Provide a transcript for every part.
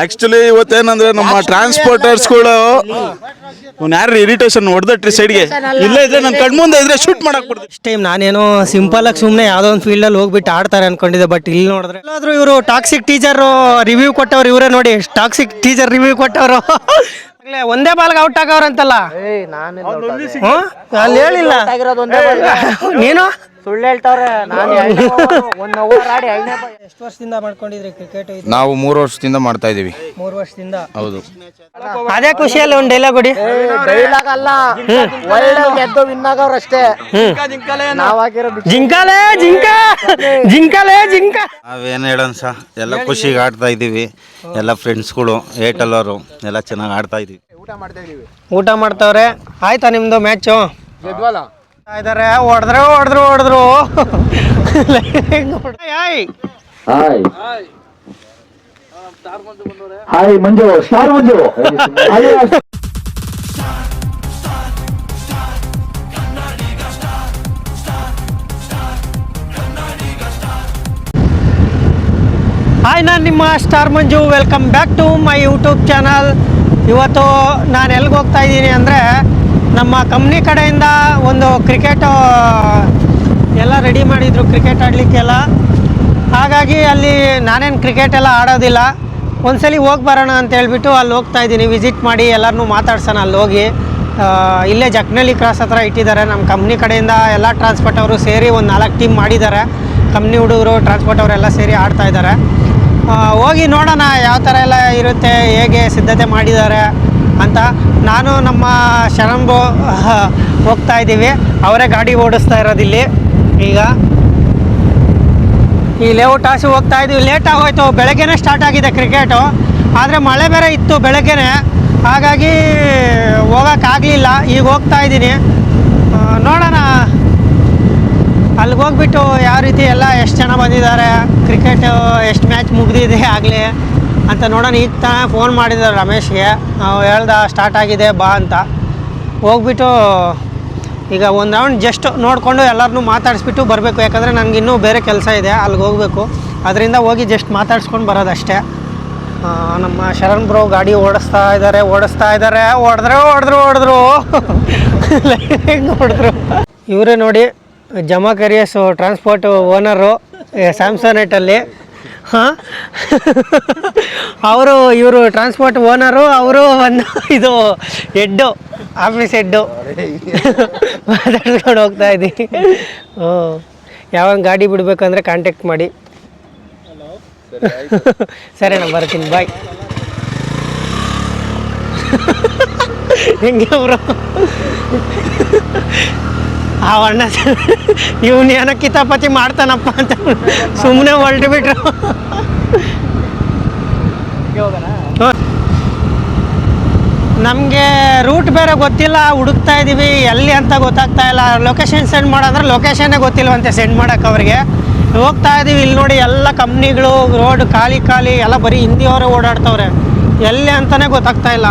Actually ಇವತ್ತೇನಂದ್ರೆ ನಮ್ಮ ಟ್ರಾನ್ಸ್ಪೋರ್ಟರ್ಸ್ಗಳು ಯಾರು irritation ಹೊಡೆದಟ್ರಿ ಸೈಡ್ಗೆ ಇಲ್ಲ ಇದ್ರೆ ನನ್ನ ಕಣ್ಮುಂದೆ ಇದ್ರೆ ಶೂಟ್ ಮಾಡಕ್ ಬಿಡ್ತೀನಿ. ಇಷ್ಟ ಟೈಮ್ ನಾನೇನೋ ಸಿಂಪಲ್ ಆಗಿ ಸುಮ್ಮನೆ ಯಾವುದೋ ಒಂದು ಫೀಲ್ಡಲ್ಲಿ ಹೋಗ್ಬಿಟ್ಟು ಆಡ್ತಾರೆ ಅನ್ಕೊಂಡಿದ್ದೆ. ಬಟ್ ಇಲ್ಲಿ ನೋಡಿದ್ರೆ ಎಲ್ಲಾದ್ರೂ ಇವರು ಟಾಕ್ಸಿಕ್ ಟೀಚರ್ ರಿವ್ಯೂ ಕೊಟ್ಟವ್ರು ಇವರೇ ನೋಡಿ. ಟಾಕ್ಸಿಕ್ ಟೀಚರ್ ರಿವ್ಯೂ ಕೊಟ್ಟವರು ಒಂದೇ ಬಾಲ್ಗೆ ಔಟ್ ಆಗವ್ರಂತಲ್ಲ. ಅಲ್ಲಿ ಹೇಳಿಲ್ಲ ನೀನು ಸುಳ್ಳು ಹೇಳ್ತಾವ್ರೆ. ಎಷ್ಟು ವರ್ಷದಿಂದ ಮಾಡ್ಕೊಂಡಿದ್ರಿ ಕ್ರಿಕೆಟ್? ನಾವು 3 ವರ್ಷದಿಂದ ಮಾಡ್ತಾ ಇದೀವಿ. 3 ವರ್ಷದಿಂದ. ಹೌದು. ಅದೇ ಖುಷಿಯಲ್ಲಿ ಒಂದು ಡೈಲಾಗ್ ಕೊಡಿ. ಡೈಲಾಗ್ ಅಲ್ಲ, ಒಳ್ಳೆ ಗೆದ್ದು ವಿನ್ ಆಗವ್ರ ಅಷ್ಟೇ. ಜಿಂಕಾಲೆ ಜಿಂಕ ಜಿಂಕಾಲೆ ಜಿಂಕ. ನಾವೇನು ಹೇಳೋಣ ಸಹ ಎಲ್ಲ ಖುಷಿಗೆ ಆಡ್ತಾ ಇದೀವಿ. ಎಲ್ಲ ಫ್ರೆಂಡ್ಸ್ಗಳು ಏರ್ಟೆಲ್ ಅವರು ಎಲ್ಲ ಚೆನ್ನಾಗಿ ಆಡ್ತಾ ಇದೀವಿ. ಊಟ ಮಾಡ್ತಾವ್ರೆ. ಆಯ್ತಾ ನಿಮ್ದು ಮ್ಯಾಚು? ಇದಾರೆ ಹೊಡೆದ್ರು ಹೊಡೆದ್ರು ಹೊಡೆದ್ರು. Hi Manju, star Manju. Hi, ನಾನು ನಿಮ್ಮ star Manju. Welcome back to my YouTube channel. ಇವತ್ತು ನಾನು ಎಲ್ಲಿಗೆ ಹೋಗ್ತಾ ಇದ್ದೀನಿ ಅಂದರೆ, ನಮ್ಮ ಕಂಪ್ನಿ ಕಡೆಯಿಂದ ಒಂದು ಕ್ರಿಕೆಟು ಎಲ್ಲ ರೆಡಿ ಮಾಡಿದರು, ಕ್ರಿಕೆಟ್ ಆಡಲಿಕ್ಕೆಲ್ಲ. ಹಾಗಾಗಿ ಅಲ್ಲಿ ನಾನೇನು ಕ್ರಿಕೆಟ್ ಎಲ್ಲ ಆಡೋದಿಲ್ಲ. ಒಂದ್ಸಲಿ ಹೋಗಿ ಬರೋಣ ಅಂತ ಹೇಳ್ಬಿಟ್ಟು ಅಲ್ಲಿ ಹೋಗ್ತಾ ಇದ್ದೀನಿ. ವಿಸಿಟ್ ಮಾಡಿ ಎಲ್ಲರನ್ನೂ ಮಾತಾಡ್ಸೋಣ ಅಲ್ಲಿ ಹೋಗಿ. ಇಲ್ಲೇ ಜಕ್ನಳ್ಳಿ ಕ್ರಾಸ್ ಹತ್ರ ಇಟ್ಟಿದ್ದಾರೆ. ನಮ್ಮ ಕಂಪ್ನಿ ಕಡೆಯಿಂದ ಎಲ್ಲ ಟ್ರಾನ್ಸ್ಪೋರ್ಟ್ ಅವರು ಸೇರಿ ಒಂದು 4 ಟೀಮ್ ಮಾಡಿದ್ದಾರೆ. ಕಂಪ್ನಿ ಹುಡುಗರು, ಟ್ರಾನ್ಸ್ಪೋರ್ಟ್ ಅವರೆಲ್ಲ ಸೇರಿ ಆಡ್ತಾ ಇದ್ದಾರೆ. ಹೋಗಿ ನೋಡೋಣ ಯಾವ ಥರ ಎಲ್ಲ ಇರುತ್ತೆ, ಹೇಗೆ ಸಿದ್ಧತೆ ಮಾಡಿದ್ದಾರೆ ಅಂತ. ನಾನು ನಮ್ಮ ಶರಣ್ ಹೋಗ್ತಾ ಇದ್ದೀವಿ. ಅವರೇ ಗಾಡಿ ಓಡಿಸ್ತಾ ಇರೋದಿಲ್ಲಿ. ಈಗ ಈ ಲೇಔಟ್ ಆಸಿ ಹೋಗ್ತಾ ಇದ್ದೀವಿ. ಲೇಟ್ ಆಗೋಯ್ತು, ಬೆಳಗ್ಗೆನೇ ಸ್ಟಾರ್ಟ್ ಆಗಿದೆ ಕ್ರಿಕೆಟು. ಆದರೆ ಮಳೆ ಬೇರೆ ಇತ್ತು ಬೆಳಗ್ಗೆನೇ, ಹಾಗಾಗಿ ಹೋಗೋಕ್ಕಾಗಲಿಲ್ಲ. ಈಗ ಹೋಗ್ತಾ ಇದ್ದೀನಿ. ನೋಡೋಣ ಅಲ್ಲಿಗೆ ಹೋಗ್ಬಿಟ್ಟು ಯಾವ ರೀತಿ ಎಲ್ಲ ಎಷ್ಟು ಜನ ಬಂದಿದ್ದಾರೆ, ಕ್ರಿಕೆಟು ಎಷ್ಟು ಮ್ಯಾಚ್ ಮುಗಿದಿದೆ ಆಗಲಿ ಅಂತ ನೋಡೋಣ. ಈಗ ತಾನೇ ಫೋನ್ ಮಾಡಿದ್ದಾರೆ ರಮೇಶ್ಗೆ. ನಾವು ಹೇಳ್ದ ಸ್ಟಾರ್ಟ್ ಆಗಿದೆ ಬಾ ಅಂತ. ಹೋಗ್ಬಿಟ್ಟು ಈಗ ಒಂದು ರೌಂಡ್ ಜಸ್ಟ್ ನೋಡಿಕೊಂಡು ಎಲ್ಲರನ್ನೂ ಮಾತಾಡಿಸ್ಬಿಟ್ಟು ಬರಬೇಕು. ಯಾಕಂದರೆ ನನಗಿನ್ನೂ ಬೇರೆ ಕೆಲಸ ಇದೆ, ಅಲ್ಲಿಗೆ ಹೋಗಬೇಕು. ಅದರಿಂದ ಹೋಗಿ ಜಸ್ಟ್ ಮಾತಾಡ್ಸ್ಕೊಂಡು ಬರೋದಷ್ಟೇ. ನಮ್ಮ ಶರಣ್ ಬ್ರೋ ಗಾಡಿ ಓಡಿಸ್ತಾ ಇದ್ದಾರೆ. ಹೊಡೆದ್ರು ಹೆಂಗೆ ಹೊಡೆದ್ರು. ಇವರೇ ನೋಡಿ, ಜಮಾ ಕರಿಯಸು ಟ್ರಾನ್ಸ್ಪೋರ್ಟ್ ಓನರು ಸ್ಯಾಮ್ಸನೆಟಲ್ಲಿ. ಹಾಂ, ಇವರು ಟ್ರಾನ್ಸ್ಪೋರ್ಟ್ ಓನರು, ಅವರು ಒಂದು ಇದು ಹೆಡ್ಡು, ಆಫೀಸ್ ಹೆಡ್ಡು. ಮಾತಾಡ್ಸ್ಕೊಂಡು ಹೋಗ್ತಾ ಇದ್ದೀವಿ. ಯಾವಾಗ ಗಾಡಿ ಬಿಡಬೇಕಂದ್ರೆ ಕಾಂಟ್ಯಾಕ್ಟ್ ಮಾಡಿ. ಸರಿ, ನಾನು ಬರ್ತೀನಿ, ಬಾಯ್. ಹೆಂಗೆ ಅವರು ಆ ಅಣ್ಣ ಇವನು ಏನೋ ಕಿತಾಪತಿ ಮಾಡ್ತಾನಪ್ಪ ಅಂತ ಸುಮ್ಮನೆ ಹೊರಟು ಬಿಟ್ರು. ನಮಗೆ ರೂಟ್ ಬೇರೆ ಗೊತ್ತಿಲ್ಲ, ಹುಡುಕ್ತಾ ಇದ್ದೀವಿ ಎಲ್ಲಿ ಅಂತ ಗೊತ್ತಾಗ್ತಾ ಇಲ್ಲ. ಲೊಕೇಶನ್ ಸೆಂಡ್ ಮಾಡೋಂದ್ರೆ ಲೊಕೇಶನ್ನೇ ಗೊತ್ತಿಲ್ವಂತೆ ಸೆಂಡ್ ಮಾಡೋಕೆ ಅವ್ರಿಗೆ. ಹೋಗ್ತಾ ಇದ್ದೀವಿ. ಇಲ್ಲಿ ನೋಡಿ ಎಲ್ಲ ಕಂಪ್ನಿಗಳು, ರೋಡ್ ಖಾಲಿ ಎಲ್ಲ ಬರೀ ಹಿಂದಿಯವರೇ ಓಡಾಡ್ತವ್ರೆ. ಎಲ್ಲಿ ಅಂತಲೇ ಗೊತ್ತಾಗ್ತಾ ಇಲ್ಲ.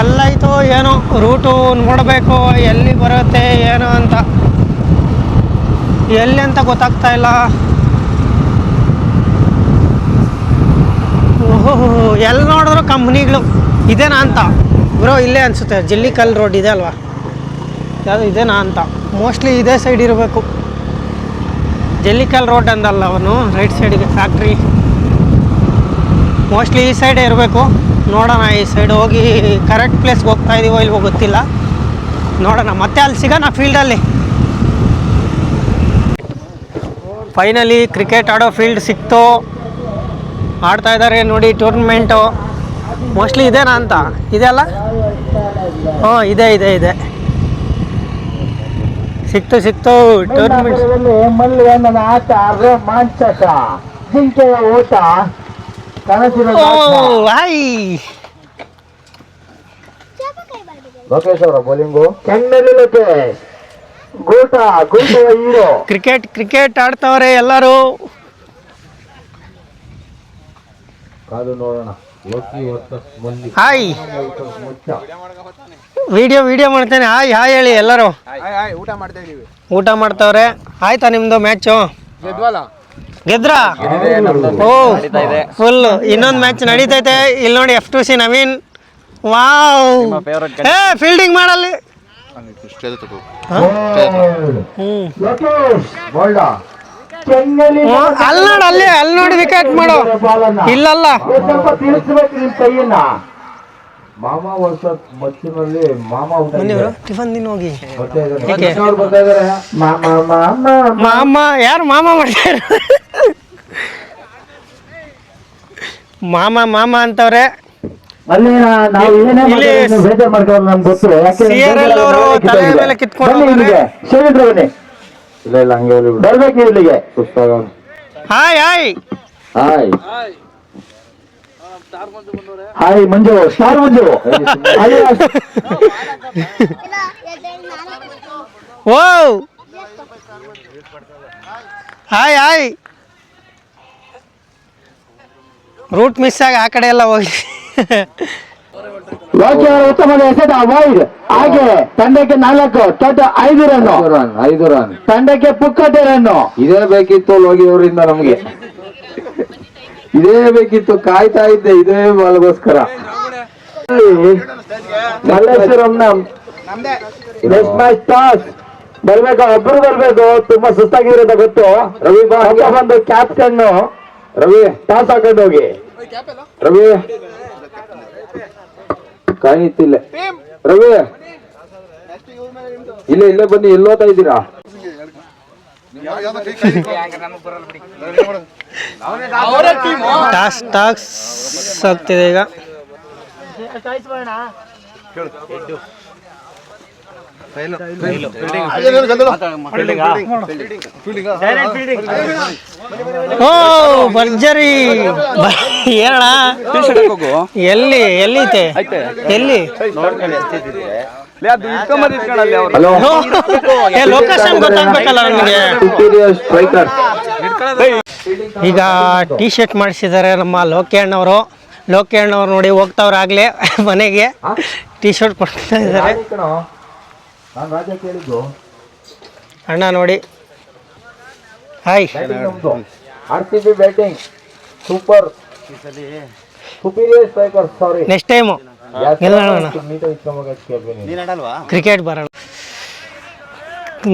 ಎಲ್ಲಾಯಿತು ಏನೋ ರೂಟು ನೋಡಬೇಕು, ಎಲ್ಲಿ ಬರುತ್ತೆ ಏನೋ ಅಂತ. ಎಲ್ಲಿ ಅಂತ ಗೊತ್ತಾಗ್ತಾ ಇಲ್ಲ. ಓಹೋ, ಎಲ್ಲಿ ನೋಡಿದ್ರು ಕಂಪ್ನಿಗಳು. ಇದೇನಾ ಅಂತ ಬ್ರೋ? ಇಲ್ಲೇ ಅನಿಸುತ್ತೆ, ಜಲ್ಲಿಕಲ್ ರೋಡ್ ಇದೆ ಅಲ್ವಾ, ಯಾವುದು ಇದೇನಾ ಅಂತ. ಮೋಸ್ಟ್ಲಿ ಇದೇ ಸೈಡ್ ಇರಬೇಕು. ಜಲ್ಲಿಕಲ್ ರೋಡ್ ಅಂದಲ್ಲ ಅವನು, ರೈಟ್ ಸೈಡಿಗೆ ಫ್ಯಾಕ್ಟ್ರಿ. ಮೋಸ್ಟ್ಲಿ ಈ ಸೈಡೇ ಇರಬೇಕು. ನೋಡೋಣ, ಈ ಸೈಡ್ ಹೋಗಿ ಕರೆಕ್ಟ್ ಪ್ಲೇಸ್ಗೆ ಹೋಗ್ತಾ ಇದೀವೋ ಇಲ್ವೋ ಗೊತ್ತಿಲ್ಲ. ನೋಡೋಣ, ಮತ್ತೆ ಅಲ್ಲಿ ಸಿಗೋಣ ಫೀಲ್ಡಲ್ಲಿ. ಫೈನಲಿ ಕ್ರಿಕೆಟ್ ಆಡೋ ಫೀಲ್ಡ್ ಸಿಕ್ತು. ಆಡ್ತಾ ಇದ್ದಾರೆ ನೋಡಿ ಟೂರ್ನಮೆಂಟು. ಮೋಸ್ಟ್ಲಿ ಇದೇನಾ ಅಂತ. ಇದೆ ಅಲ್ಲ? ಹಾಂ, ಇದೆ. ಸಿಕ್ತು ಟೂರ್ನಮೆಂಟ್. ಮಲ್ಲಣ್ಣನ ಆಟ ರೋಮಾಂಚಕ, ಜಿಂಕೆಯ ಓಟ, ಲೋಕೇಶ್ ಅವರ ಬೌಲಿಂಗು. ಕೆಣ್ಣಲ್ಲಿ ಲೋಕೇಶ್, ಗೂಟ ಹೀರೋ. ಕ್ರಿಕೆಟ್ ಆಡ್ತವ್ರೆ ಎಲ್ಲರೂ. ಕಾದು ನೋಡೋಣ. ಹಾಯ್, ವಿಡಿಯೋ ಮಾಡ್ತೇನೆ. ಹಾಯ್ ಹೇಳಿ ಎಲ್ಲರೂ. ಊಟ ಮಾಡ್ತಾ ಇದೀವಿ. ಊಟ ಮಾಡ್ತಾವ್ರೆ. ಆಯ್ತಾ ನಿಮ್ಮದು ಮ್ಯಾಚು? ಗೆದ್ರಾ ಓ ಫುಲ್ ಇನ್ನೊಂದು ಮ್ಯಾಚ್ ನಡೀತೈತೆ ಇಲ್ಲಿ ನೋಡಿ F2C ನವೀನ್ ವಾವ್ ಏ ಫೀಲ್ಡಿಂಗ್ ಮಾಡಲ್ಲಿ ಲೋಕೇಶ್ ಬೋಲ್ಡ ಕೆಂಗಲಿ ಅಲ್ಲಿ ನೋಡಿ ಅಲ್ಲಿ ನೋಡಿ ವಿಕೆಟ್ ಮಾಡು ಇಲ್ಲಲ್ಲ ಸ್ವಲ್ಪ ತಿರ್ಸ್ಬೇಕು ನಿಮ್ ಕೈಯನ್ನ ಮಾಮ ವರ್ಷ ಮಚ್ಚಿನಲ್ಲಿ ಮಾಮ ಬನ್ನಿವ್ರು ಟಿಫನ್ ದಿನ ಹೋಗಿ ಅವ್ರು ಬರ್ತಾ ಇದಾರೆ ಮಾಮ ಮಾಮ ಮಾಮ ಯಾರು ಮಾಮ ಮಾಡ್ತಾರೆ ಮಾಮ ಮಾಮ ಅಂತವ್ರೆ ಅಲ್ಲಿ ನಾವು ಏನೇ ಇಲ್ಲಿ ಬೇಜಾರು ಮಾಡ್ಕೊಳ್ಳೋದು ನಮ್ಗೆ ಗೊತ್ತು CRL ಅವರು ತಲೆ ಮೇಲೆ ಕಿತ್ಕೊಂಡು ಹೋಗ್ತಾರೆ. ಶರೀರ ಬನ್ನಿ ಇಲ್ಲ ಇಲ್ಲ ಹಂಗೆ ಬರ್ಬೇಕು ನೀವು ಇಲ್ಲಿಗೆ ಸುಸ್ತಾಗ hi hi hi hi Manju star ಮಂಜು ಓ ಹಾಯ್ ಹಾಯ್ ರೂಟ್ ಮಿಸ್ ಆಗಿ ಆ ಕಡೆ ಎಲ್ಲ ಹೋಗಿ ಲೋಕಿ ಅವರ ಉತ್ತಮ ಎಸೆತ ವೈಡ್ ಹಾಗೆ ತಂಡಕ್ಕೆ 4 ಟೋಟ 5 ರನ್ ತಂಡಕ್ಕೆ ಪುಕ್ಕಟೆ ರನ್ನು ಇದೇ ಬೇಕಿತ್ತು ಲೋಗಿ ಅವರಿಂದ ನಮ್ಗೆ ಇದೇ ಬೇಕಿತ್ತು ಕಾಯ್ತಾ ಇದ್ದೆ ಇದೇ ಬಾಲ್ಗೋಸ್ಕರ ಮಲ್ಲೇಶ್ವರಂನ ಟಾಸ್ ಬರ್ಬೇಕು ಒಬ್ರು ಬರ್ಬೇಕು ತುಂಬಾ ಸುಸ್ತಾಗಿರೋದ ಗೊತ್ತು ರವಿ ಬಂದು ಕ್ಯಾಪ್ಟನ್ ರವಿ ಟಾಸ್ ಹಾಕೊಂಡು ಹೋಗಿ ರವಿ ಕಾಣಿತಿಲ್ಲ ರವಿ ಇಲ್ಲೇ ಬನ್ನಿ ಎಲ್ಲೋತಾ ಇದ್ದೀರಾ ಟಾಸ್ ಆಗ್ತಿದೆ ಈಗ ಓ ಭರ್ಜರಿ ಏನಣ್ಣ ಎಲ್ಲಿ ಎಲ್ಲೈತೆ ಎಲ್ಲಿ ಹಲೋ ಲೊಕೇಶನ್ ಗೊತ್ತಾಗ್ಬೇಕಲ್ಲ ನನಗೆ ಸ್ಟ್ರೈಕರ್ ಈಗ ಟೀ ಶರ್ಟ್ ಮಾಡಿಸಿದ್ದಾರೆ ನಮ್ಮ ಲೋಕೇಣ್ಣವರು ನೋಡಿ ಹೋಗ್ತಾವ್ರಾಗ್ಲೇ ಮನೆಗೆ ಟೀ ಶರ್ಟ್ ಕೊಡ್ತಾ ಇದ್ದಾರೆ ನಾನು ರಾಜ ಕೇಳಿದ್ದು ಅಣ್ಣ ನೋಡಿ hi RCB batting super superior striker ಸಾರಿ ನೆಕ್ಸ್ಟ್ ಟೈಮು ಇಲ್ಲ ಅಣ್ಣ ಕ್ರಿಕೆಟ್ ಬರೋಣ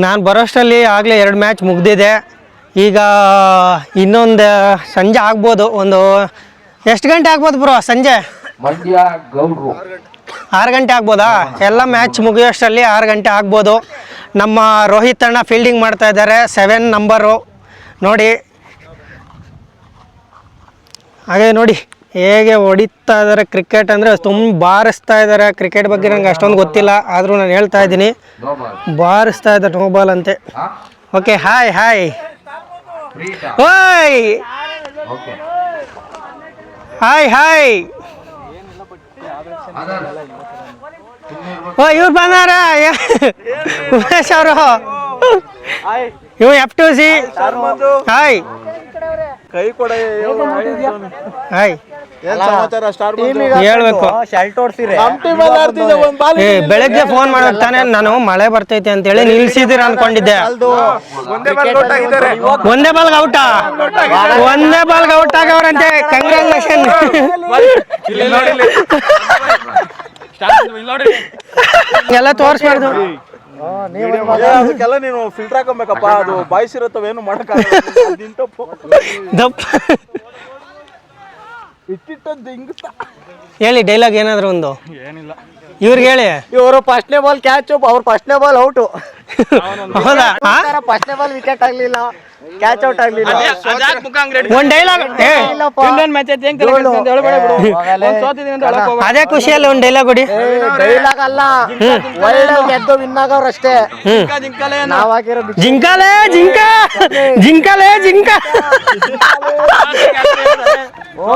ನಾನು ಬರೋಷ್ಟರಲ್ಲಿ ಆಗಲೇ 2 ಮ್ಯಾಚ್ ಮುಗ್ದಿದೆ ಈಗ ಇನ್ನೊಂದು ಸಂಜೆ ಆಗ್ಬೋದು ಒಂದು ಎಷ್ಟು ಗಂಟೆ ಆಗ್ಬೋದು ಬ್ರೋ ಸಂಜೆ ಮಂಡ್ಯ ಗೌಡ್ರು 6 ಗಂಟೆ ಆಗ್ಬೋದಾ ಎಲ್ಲ ಮ್ಯಾಚ್ ಮುಗಿಯೋಷ್ಟರಲ್ಲಿ 6 ಗಂಟೆ ಆಗ್ಬೋದು ನಮ್ಮ ರೋಹಿತ್ ಅಣ್ಣ ಫೀಲ್ಡಿಂಗ್ ಮಾಡ್ತಾ ಇದ್ದಾರೆ 7 ನಂಬರು ನೋಡಿ ಹಾಗೆ ನೋಡಿ ಹೇಗೆ ಹೊಡಿತಾ ಇದ್ದಾರೆ ಕ್ರಿಕೆಟ್ ಅಂದರೆ ತುಂಬ ಬಾರಿಸ್ತಾ ಇದ್ದಾರೆ ಕ್ರಿಕೆಟ್ ಬಗ್ಗೆ ನಂಗೆ ಅಷ್ಟೊಂದು ಗೊತ್ತಿಲ್ಲ ಆದರೂ ನಾನು ಹೇಳ್ತಾ ಇದ್ದೀನಿ ಬಾರಿಸ್ತಾ ಇದ್ದಾರೆ ನೋ ಬಾಲ್ ಅಂತೆ ಓಕೆ ಹಾಯ್ ಹಾಯ್ ಓಯ್ ಹಾಯ್ ಹಾಯ್ ಓ ಇವ್ರು ಬಂದಾರ ಉಮೇಶ್ ಅವರು ಇವ್ F2C ಹಾಯ್ ಹಾಯ್ ಹೇಳ್ಬೇಕು ಬೆಳಗ್ಗೆ ಫೋನ್ ಮಾಡ್ಬೇಕು ತಾನೆ ನಾನು ಮಳೆ ಬರ್ತೈತೆ ಅಂತೇಳಿ ನಿಲ್ಸಿದ್ದೀರ ಅನ್ಕೊಂಡಿದ್ದೆ ಒಂದೇ ಬಾಲ್ಗೆ ಔಟಾ ಒಂದೇ ಬಾಲ್ಗೆ ಔಟ್ ಆಗವ್ರಂತೆ ಕಂಗ್ರಾಚುಲೇಷನ್ ಎಲ್ಲ ತೋರಿಸ್ಬಾರ್ದು ಅದಕ್ಕೆಲ್ಲ ನೀನು ಫಿಲ್ಟರ್ ಹಾಕೊಬೇಕಪ್ಪ ಅದು ಬಾಯಿಸಿರತ್ತವೇನು ಮಾಡಕ್ಕಾಗಲ್ಲ ದಪ್ಪ ಹೇಳಿ ಡೈಲಾಗ್ ಏನಾದ್ರು ಒಂದು ಏನಿಲ್ಲ ಇವ್ರಿಗೆ ಹೇಳಿ ಇವರು ಫಸ್ಟ್ನೇ ಬಾಲ್ ಕ್ಯಾಚ್ ಅವ್ರು ಫಸ್ಟ್ನೇ ಬಾಲ್ ಔಟು ಹೌದಾ ಫಸ್ಟ್ನೇ ಬಾಲ್ ವಿಕೆಟ್ ಆಗ್ಲಿಲ್ಲ ಕ್ಯಾಚ್ ಔಟ್ ಆಗ್ಲಿಲ್ಲ ಒಂದ್ ಡೈಲಾಗ್ ಅದೇ ಖುಷಿಯಲ್ಲಿ ಒಂದ್ ಡೈಲಾಗ್ ಕೊಡಿ ಡೈಲಾಗ್ ಅಲ್ಲ ವರ್ಲ್ಡ್ ಗೆದ್ದು ವಿನ್ ಆಗವ್ರು ಅಷ್ಟೇ ನಾವ್ ಹಾಕಿರೋ ಜಿಂಕಾಲೆ ಜಿಂಕ ಜಿಂಕಾಲೆ ಜಿಂಕ ಓ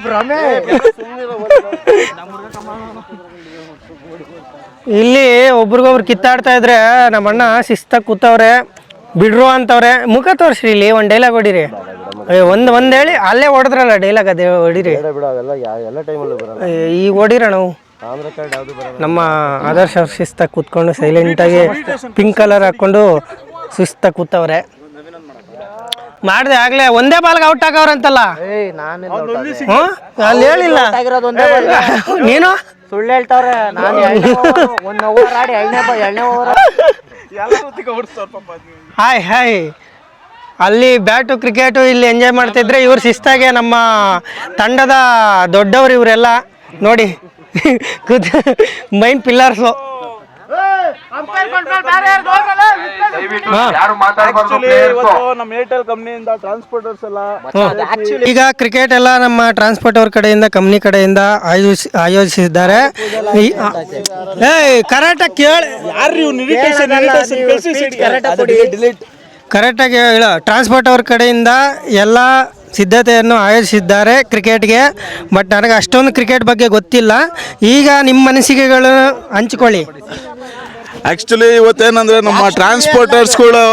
ಭ್ರಮೆ ಇಲ್ಲಿ ಒಬ್ರಿಗೊಬ್ರು ಕಿತ್ತಾಡ್ತಾ ಇದ್ರೆ ನಮ್ಮ ಅಣ್ಣ ಶಿಸ್ತಾಗಿ ಕೂತವ್ರೆ ಬಿಡ್ರು ಅಂತವ್ರೆ ಮುಖ ತೋರಿಸ್ರಿ ಇಲ್ಲಿ ಒಂದು ಡೈಲಾಗ್ ಹೊಡಿರಿ ಒಂದ್ ಹೇಳಿ ಅಲ್ಲೇ ಹೊಡೆದ್ರಲ್ಲ ಡೈಲಾಗ್ ಅದೇ ಹೊಡಿರಿ ಈಗ ಹೊಡಿರ ನಾವು ನಮ್ಮ ಆದರ್ಶ ಅವ್ರು ಶಿಸ್ತಾಗಿ ಕೂತ್ಕೊಂಡು ಸೈಲೆಂಟಾಗಿ ಪಿಂಕ್ ಕಲರ್ ಹಾಕ್ಕೊಂಡು ಶಿಸ್ತಾಗಿ ಕೂತವ್ರೆ ಮಾಡಿದೆ ಆಗ್ಲೇ ಒಂದೇ ಬಾಲ್ಗೆ ಔಟ್ ಆಗವ್ರಂತಲ್ಲ. ಹ್ಞೂ ಅಲ್ಲಿ ಹೇಳಿಲ್ಲ ನೀನು ಸುಳ್ಳು ಹೇಳ್ತಾವ್ರೆ. ನಾನು ಒಂದ್ ಓವರ್ ಆಡಿ ಎರಡನೇ ಓವರ್ ಹಾಯ್ ಹಾಯ್ ಅಲ್ಲಿ ಬ್ಯಾಟು ಕ್ರಿಕೆಟು ಇಲ್ಲಿ ಎಂಜಾಯ್ ಮಾಡ್ತಿದ್ರೆ ಇವ್ರು ಶಿಸ್ತಾಗೆ ನಮ್ಮ ತಂಡದ ದೊಡ್ಡವರು ಇವರೆಲ್ಲ ನೋಡಿ ಮೈನ್ ಪಿಲ್ಲರ್ಸು. ನಮ್ಮ ಏರ್ಟೆಲ್ ಕಂಪ್ನಿಯಿಂದ ಟ್ರಾನ್ಸ್ಪೋರ್ಟರ್ಸ್ ಎಲ್ಲ ಈಗ ಕ್ರಿಕೆಟ್ ಎಲ್ಲ ನಮ್ಮ ಟ್ರಾನ್ಸ್ಪೋರ್ಟ್ ಅವ್ರ ಕಡೆಯಿಂದ ಕಂಪ್ನಿ ಕಡೆಯಿಂದ ಆಯೋಜಿಸಿದ್ದಾರೆ. ಕರೆಕ್ಟಾಗಿ ಕೇಳಿ ಕರೆಕ್ಟಾಗಿ ಹೇಳ. ಟ್ರಾನ್ಸ್ಪೋರ್ಟ್ ಅವ್ರ ಕಡೆಯಿಂದ ಎಲ್ಲ ಸಿದ್ಧತೆಯನ್ನು ಆಯೋಜಿಸಿದ್ದಾರೆ ಕ್ರಿಕೆಟ್ಗೆ. ಬಟ್ ನನಗೆ ಅಷ್ಟೊಂದು ಕ್ರಿಕೆಟ್ ಬಗ್ಗೆ ಗೊತ್ತಿಲ್ಲ. ಈಗ ನಿಮ್ಮ ಮನಸ್ಸಿಗೆಗಳು ಹಂಚ್ಕೊಳ್ಳಿ. ಆಕ್ಚುಲಿ ಇವತ್ತೇನಂದ್ರೆ ನಮ್ಮ ಟ್ರಾನ್ಸ್ಪೋರ್ಟರ್ಸ್ಗಳು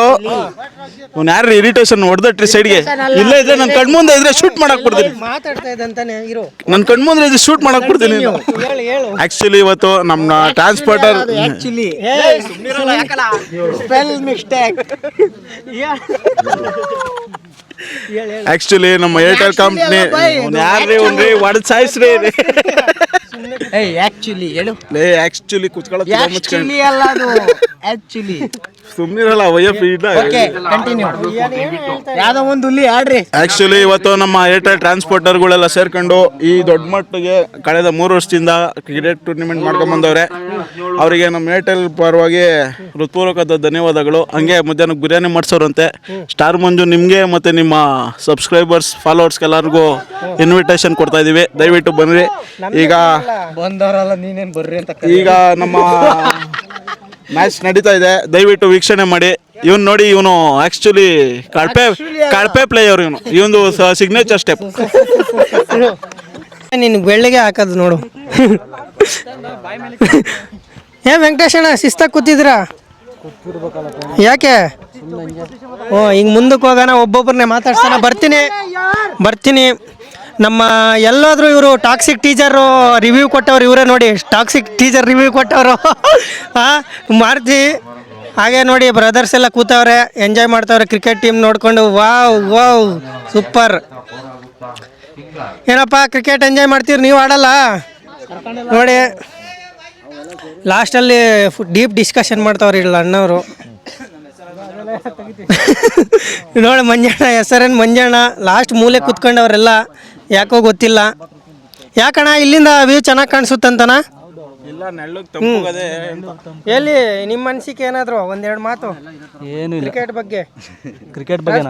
ಯಾರು ಇರಿಟೇಷನ್ ಹೊಡೆದಟ್ರಿ ಸೈಡ್ಗೆ. ಇಲ್ಲ ಇದ್ರೆ ನನ್ನ ಕಣ್ಮುಂದೆ ಇದ್ರೆ ಶೂಟ್ ಮಾಡಕ್ ಬಿಡ್ತೀನಿ. ಮಾತಾಡ್ತಾ ಇದ್ದಂತಾನೆ ಇರು. ನನ್ನ ಕಣ್ಮುಂದೆ ಇದ್ರೆ ಶೂಟ್ ಮಾಡಕ್ ಬಿಡ್ತೀನಿ. ಆಕ್ಚುಲಿ ಇವತ್ತು ನಮ್ಮ ಟ್ರಾನ್ಸ್ಪೋರ್ಟರ್ ಆಕ್ಚುಲಿ ನಮ್ಮ ಏರ್ಟೆಲ್ ಕಂಪ್ನಿ ಯಾರ್ರಿ ಒಂದ್ರಿ ಒಡ್ ಸಾಯಿಸ್ರಿ ಆಕ್ಚುಲಿ ಸುಮ್ನಿರಲ್ಲ ಯಾವ್ದೋ ಒಂದು ಹುಲಿ ಆಡ್ರಿ. ಆಕ್ಚುಲಿ ಇವತ್ತು ನಮ್ಮ ಏರ್ಟೆಲ್ ಟ್ರಾನ್ಸ್ಪೋರ್ಟರ್ಗಳೆಲ್ಲ ಸೇರ್ಕೊಂಡು ಈ ದೊಡ್ಡ ಮಟ್ಟಿಗೆ ಕಳೆದ 3 ವರ್ಷದಿಂದ ಕ್ರಿಕೆಟ್ ಟೂರ್ನಿಮೆಂಟ್ ಮಾಡ್ಕೊಂಡ್ ಬಂದವ್ರೆ. ಅವರಿಗೆ ನಮ್ಮ ಏರ್ಟೆಲ್ ಪರವಾಗಿ ಹೃತ್ಪೂರ್ವಕದ ಧನ್ಯವಾದಗಳು. ಹಂಗೆ ಮಧ್ಯಾಹ್ನಕ್ಕೆ ಬಿರಿಯಾನಿ ಮಾಡಿಸೋರಂತೆ. ಸ್ಟಾರ್ ಮಂಜು ನಿಮಗೆ ಮತ್ತು ನಿಮ್ಮ ಸಬ್ಸ್ಕ್ರೈಬರ್ಸ್ ಫಾಲೋವರ್ಸ್ಗೆ ಎಲ್ಲರಿಗೂ ಇನ್ವಿಟೇಷನ್ ಕೊಡ್ತಾ ಇದೀವಿ. ದಯವಿಟ್ಟು ಬನ್ನಿರಿ. ಈಗ ಬಂದವರಲ್ಲ ನೀನೇನ್ ಬರ್ರಿ ಅಂತ. ಈಗ ನಮ್ಮ ಮ್ಯಾಚ್ ನಡೀತಾ ಇದೆ, ದಯವಿಟ್ಟು ವೀಕ್ಷಣೆ ಮಾಡಿ. ಇವನು ನೋಡಿ, ಇವನು ಆಕ್ಚುಲಿ ಕಳಪೆ ಪ್ಲೇಯರ್. ಇವನು ಸಿಗ್ನೇಚರ್ ಸ್ಟೆಪ್ ನಿನ್ ಬೆಳ್ಳಿಗೆ ಹಾಕೋದು ನೋಡು. ವೆಂಕಟೇಶಣ್ಣ ಶಿಸ್ತಾಗಿ ಕೂತಿದ್ದೀರಾ ಯಾಕೆ? ಈಗ ಮುಂದಕ್ಕೆ ಹೋಗೋಣ, ಒಬ್ಬೊಬ್ಬರನ್ನೇ ಮಾತಾಡ್ಸೋಣ. ಬರ್ತೀನಿ. ನಮ್ಮ ಎಲ್ಲಾದರೂ ಇವರು ಟಾಕ್ಸಿಕ್ ಟೀಚರು ರಿವ್ಯೂ ಕೊಟ್ಟವ್ರು ಇವರೇ ನೋಡಿ. ಟಾಕ್ಸಿಕ್ ಟೀಚರ್ ರಿವ್ಯೂ ಕೊಟ್ಟವರು ಮಾರ್ತಿ. ಹಾಗೆ ನೋಡಿ ಬ್ರದರ್ಸ್ ಎಲ್ಲ ಕೂತವ್ರೆ, ಎಂಜಾಯ್ ಮಾಡ್ತವ್ರೆ ಕ್ರಿಕೆಟ್ ಟೀಮ್ ನೋಡಿಕೊಂಡು. Wow super. ಏನಪ್ಪ ಕ್ರಿಕೆಟ್ ಎಂಜಾಯ್ ಮಾಡ್ತೀರಿ ನೀವು? ಆಡಲ್ಲ ನೋಡಿ. ಲಾಸ್ಟಲ್ಲಿ ಡೀಪ್ ಡಿಸ್ಕಷನ್ ಮಾಡ್ತಾವ್ರಿ ಇಲ್ಲ ಅಣ್ಣವರು. ನೋಡಿ ಮಂಜಣ್ಣ, ಹೆಸರೇನು ಮಂಜಣ್ಣ, ಲಾಸ್ಟ್ ಮೂಲೆ ಕೂತ್ಕೊಂಡವ್ರೆಲ್ಲ. ಯಾಕೋ ಗೊತ್ತಿಲ್ಲ. ಯಾಕಣ್ಣ ಇಲ್ಲಿಂದ ವ್ಯೂ ಚೆನ್ನಾಗಿ ಕಾಣಿಸುತ್ತಂತನ? ಎಲ್ಲಿ ನಿಮ್ಮ ಅನಿಸಿಕೆ ಏನಾದ್ರು ಒಂದೆರಡು ಮಾತು ಏನು ಇಲ್ಲ ಕ್ರಿಕೆಟ್ ಬಗ್ಗೆ? ಕ್ರಿಕೆಟ್ ಬಗ್ಗೆ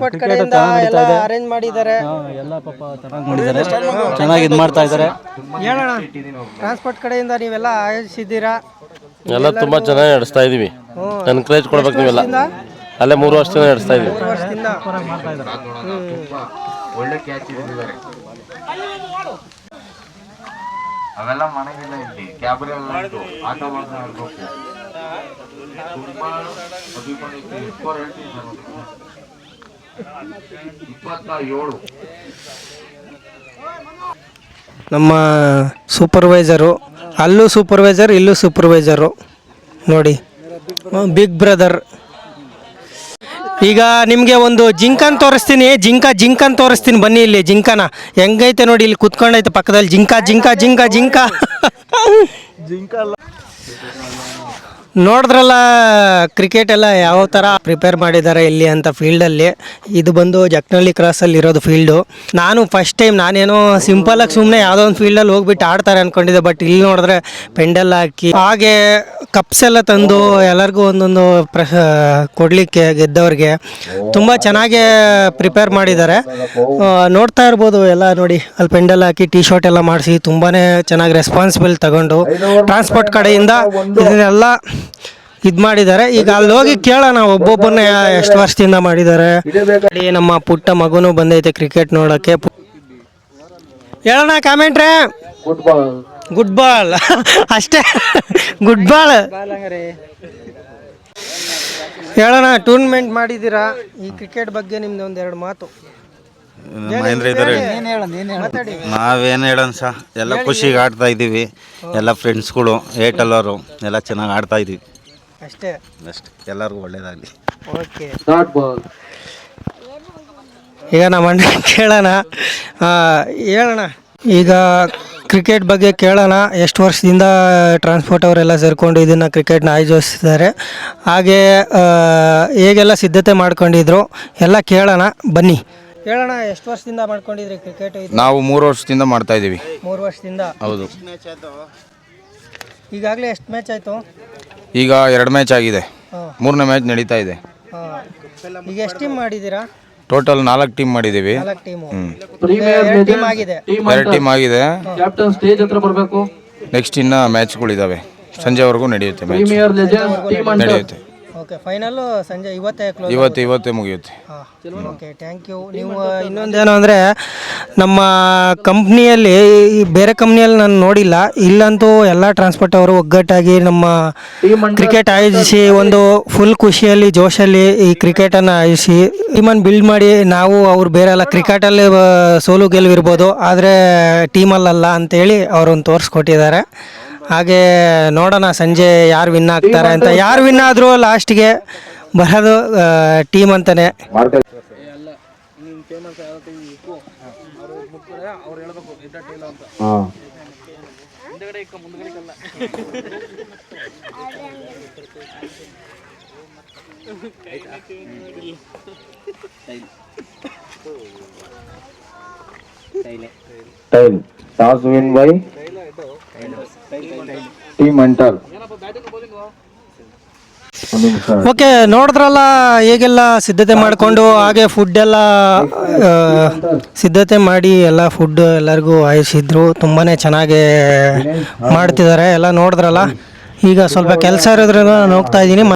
ಅರೇಂಜ್ ಮಾಡಿದ್ದಾರೆ ಎಲ್ಲ ಪಾಪ ಚೆನ್ನಾಗಿ ಮಾಡಿದ್ದಾರೆ, ಚೆನ್ನಾಗಿ ಇದು ಮಾಡ್ತಾ ಇದ್ದಾರೆ. ಹೇಳೋಣ, ಟ್ರಾನ್ಸ್ಪೋರ್ಟ್ ಕಡೆಯಿಂದ ನೀವೆಲ್ಲ ಆಯೋಜಿಸಿದ್ದೀರಾ? ಎಲ್ಲ ತುಂಬಾ ಚೆನ್ನಾಗಿ ನಡೆಸ್ತಾ ಇದೀವಿ. ಎನ್ಕರೇಜ್ ಕೊಡ್ಬೇಕು ನೀವೆಲ್ಲ. ಅಲ್ಲೇ 3 ವರ್ಷದಿಂದ ನಡೆಸ್ತಾ ಇದೀವಿ. ಒಳ್ಳೆ ಕ್ಯಾಚ್ ಇದ್ದಾರೆ. ಅವೆಲ್ಲ ಮನೆಗಿಲ್ಲ, ಇಲ್ಲಿ ಕ್ಯಾಬ್ರೆ ಆಟವನ್ನು ಆಡ್ಬೇಕು. ತುಂಬಾ ಅಭಿಮಾನಿ ಸ್ಕೋರ್ ಹೇಳ್ತೀನಿ 27. ನಮ್ಮ ಸೂಪರ್ವೈಸರು, ಅಲ್ಲೂ ಸೂಪರ್ವೈಸರ್ ಇಲ್ಲೂ ಸೂಪರ್ವೈಸರು ನೋಡಿ, ಬಿಗ್ ಬ್ರದರ್. ಈಗ ನಿಮಗೆ ಒಂದು ಜಿಂಕನ್ ತೋರಿಸ್ತೀನಿ. ಜಿಂಕನ್ ತೋರಿಸ್ತೀನಿ ಬನ್ನಿ. ಇಲ್ಲಿ ಜಿಂಕನ ಹೆಂಗೈತೆ ನೋಡಿ, ಇಲ್ಲಿ ಕುತ್ಕೊಂಡೈತೆ ಪಕ್ಕದಲ್ಲಿ. ಜಿಂಕ ನೋಡಿದ್ರಲ್ಲ ಕ್ರಿಕೆಟ್ ಎಲ್ಲ ಯಾವ ಥರ ಪ್ರಿಪೇರ್ ಮಾಡಿದ್ದಾರೆ ಇಲ್ಲಿ ಅಂತ ಫೀಲ್ಡಲ್ಲಿ. ಇದು ಬಂದು ಜಕ್ನಳ್ಳಿ ಕ್ರಾಸಲ್ಲಿ ಇರೋದು ಫೀಲ್ಡು. ನಾನು ಫಸ್ಟ್ ಟೈಮ್ ನಾನೇನೋ ಸಿಂಪಲಾಗಿ ಸುಮ್ಮನೆ ಯಾವುದೋ ಒಂದು ಫೀಲ್ಡಲ್ಲಿ ಹೋಗ್ಬಿಟ್ಟು ಆಡ್ತಾರೆ ಅಂದ್ಕೊಂಡಿದ್ದೆ. ಬಟ್ ಇಲ್ಲಿ ನೋಡಿದ್ರೆ ಪೆಂಡಲ್ ಹಾಕಿ ಹಾಗೆ ಕಪ್ಸ್ ಎಲ್ಲ ತಂದು ಎಲ್ಲರಿಗೂ ಒಂದೊಂದು ಕೊಡಲಿಕ್ಕೆ ಗೆದ್ದವ್ರಿಗೆ ತುಂಬ ಚೆನ್ನಾಗೇ ಪ್ರಿಪೇರ್ ಮಾಡಿದ್ದಾರೆ. ನೋಡ್ತಾ ಇರ್ಬೋದು ಎಲ್ಲ ನೋಡಿ, ಅಲ್ಲಿ ಪೆಂಡಲ್ ಹಾಕಿ ಟೀ ಶರ್ಟ್ ಎಲ್ಲ ಮಾಡಿಸಿ ತುಂಬಾ ಚೆನ್ನಾಗಿ ರೆಸ್ಪಾನ್ಸಿಬಲ್ ತಗೊಂಡು ಟ್ರಾನ್ಸ್ಪೋರ್ಟ್ ಕಡೆಯಿಂದ ಇದನ್ನೆಲ್ಲ ಇದು ಮಾಡಿದ್ದಾರೆ. ಈಗ ಅಲ್ಲಿ ಹೋಗಿ ಕೇಳೋಣ ಒಬ್ಬೊಬ್ಬರನ್ನ ಎಷ್ಟು ವರ್ಷದಿಂದ ಮಾಡಿದ್ದಾರೆ. ನಮ್ಮ ಪುಟ್ಟ ಮಗುನು ಬಂದೈತೆ ಕ್ರಿಕೆಟ್ ನೋಡೋಕ್ಕೆ. ಹೇಳೋಣ ಕಾಮೆಂಟ್ರೆ. ಗುಡ್ ಬಾಲ್ ಅಷ್ಟೇ, ಗುಡ್ ಬಾಲ್ ಹೇಳೋಣ. ಟೂರ್ನಮೆಂಟ್ ಮಾಡಿದ್ದೀರಾ, ಈ ಕ್ರಿಕೆಟ್ ಬಗ್ಗೆ ನಿಮ್ದು ಒಂದೆರಡು ಮಾತು. ಮಹೇಂದ್ರ ಇದ್ದಾರೆ. ನಾವೇನು ಹೇಳೋಣ ಸಹ, ಎಲ್ಲ ಖುಷಿಗೆ ಆಡ್ತಾ ಇದ್ದೀವಿ. ಎಲ್ಲ ಫ್ರೆಂಡ್ಸ್ಗಳು ಏರ್ಟೆಲ್ ಅವರು ಎಲ್ಲ ಚೆನ್ನಾಗಿ ಆಡ್ತಾ ಇದ್ದೀವಿ ಅಷ್ಟೇ. ಎಲ್ಲರಿಗೂ ಒಳ್ಳೇದಾಗಲಿ. ಓಕೆ. ಈಗ ನಮ್ಮ ಅಣ್ಣ ಕೇಳೋಣ, ಹೇಳೋಣ ಈಗ ಕ್ರಿಕೆಟ್ ಬಗ್ಗೆ ಕೇಳೋಣ. ಎಷ್ಟು ವರ್ಷದಿಂದ ಟ್ರಾನ್ಸ್ಪೋರ್ಟ್ ಅವರೆಲ್ಲ ಸೇರಿಕೊಂಡು ಇದನ್ನು ಕ್ರಿಕೆಟ್ನ ಆಯೋಜಿಸ್ತಿದ್ದಾರೆ, ಹಾಗೆ ಹೇಗೆಲ್ಲ ಸಿದ್ಧತೆ ಮಾಡ್ಕೊಂಡಿದ್ರು ಎಲ್ಲ ಕೇಳೋಣ ಬನ್ನಿ. ಹೇಳೋಣ, ಎಷ್ಟು ವರ್ಷದಿಂದ ಮಾಡ್ಕೊಂಡಿದ್ರಿ ಕ್ರಿಕೆಟ್? ನಾವು 3 ವರ್ಷದಿಂದ ಮಾಡ್ತಾ ಇದ್ದೀವಿ. 3 ವರ್ಷದಿಂದ. ಹೌದು. ಈಗಾಗಲೇ ಎಷ್ಟು ಮ್ಯಾಚ್ ಆಯಿತು? ಈಗ 2 ಮ್ಯಾಚ್ ಆಗಿದೆ, 3ನೇ ಮ್ಯಾಚ್ ನಡೀತಾ ಇದೆ. ಈಗ ಎಷ್ಟು ಟೀಮ್ ಮಾಡಿದ್ದೀರಾ? ಟೋಟಲ್ 4 ಟೀಮ್ ಮಾಡಿದ್ದೀವಿ. 4 ಟೀಮು. ಪ್ರೀಮಿಯರ್ ಟೀಮ್ ಆಗಿದೆ. 2 ಟೀಮ್ ಆಗಿದೆ. ಕ್ಯಾಪ್ಟನ್ ಸ್ಟೇಜ್ ಹತ್ರ ಬರಬೇಕು. ನೆಕ್ಸ್ಟ್ ಇನ್ನು ಮ್ಯಾಚ್ಗಳಿದ್ದಾವೆ, ಸಂಜೆವರೆಗೂ ನಡೆಯುತ್ತೆ ಮ್ಯಾಚ್. ಪ್ರೀಮಿಯರ್ ಲೆಜೆಂಡ್ ಟೀಮ್ ನಡೆಯುತ್ತೆ. ಓಕೆ, ಫೈನಲ್ಲು ಸಂಜೆ ಇವತ್ತೇ ಕ್ಲೋಸ್. ಇವತ್ತೇ ಮುಗಿಯುತ್ತೆ. Okay, thank you. ನೀವು ಇನ್ನೊಂದೇನು ಅಂದರೆ ನಮ್ಮ ಕಂಪ್ನಿಯಲ್ಲಿ, ಬೇರೆ ಕಂಪ್ನಿಯಲ್ಲಿ ನಾನು ನೋಡಿಲ್ಲ, ಇಲ್ಲಂತೂ ಎಲ್ಲ ಟ್ರಾನ್ಸ್ಪೋರ್ಟ್ ಅವರು ಒಗ್ಗಟ್ಟಾಗಿ ನಮ್ಮ ಕ್ರಿಕೆಟ್ ಆಯೋಜಿಸಿ ಒಂದು ಫುಲ್ ಖುಷಿಯಲ್ಲಿ ಜೋಶಲ್ಲಿ ಈ ಕ್ರಿಕೆಟನ್ನು ಆಯೋಜಿಸಿ ಟೀಮನ್ನು ಬಿಲ್ಡ್ ಮಾಡಿ, ನಾವು ಅವ್ರು ಬೇರೆ ಎಲ್ಲ ಕ್ರಿಕೆಟಲ್ಲಿ ಸೋಲು ಗೆಲುವಿರ್ಬೋದು, ಆದರೆ ಟೀಮಲ್ಲಲ್ಲ ಅಂತೇಳಿ ಅವರೊಂದು ತೋರಿಸ್ಕೊಟ್ಟಿದ್ದಾರೆ. ಹಾಗೆ ನೋಡೋಣ ಸಂಜೆ ಯಾರು ವಿನ್ ಆಗ್ತಾರೆ ಅಂತ. ಯಾರು ವಿನ್ ಆದರೂ ಲಾಸ್ಟಿಗೆ ಬರೋದು ಟೀಮ್ ಅಂತಾನೆ. Toss win by team ಅಂಟರ್. Okay, ನೋಡಿದ್ರಲ್ಲ ಹೇಗೆಲ್ಲ ಸಿದ್ಧತೆ ಮಾಡಿಕೊಂಡು, ಹಾಗೆ ಫುಡ್ ಎಲ್ಲ ಸಿದ್ಧತೆ ಮಾಡಿ ಎಲ್ಲ ಫುಡ್ ಎಲ್ಲರಿಗೂ ಆಯಿಸಿದ್ರು. ತುಂಬಾ ಚೆನ್ನಾಗಿ ಮಾಡ್ತಿದ್ದಾರೆ ಎಲ್ಲ ನೋಡಿದ್ರಲ್ಲ. ಈಗ ಸ್ವಲ್ಪ ಕೆಲಸ ಇರೋದ್ರಿಂದ ನಾನು ಹೋಗ್ತಾ ಇದ್ದೀನಿ.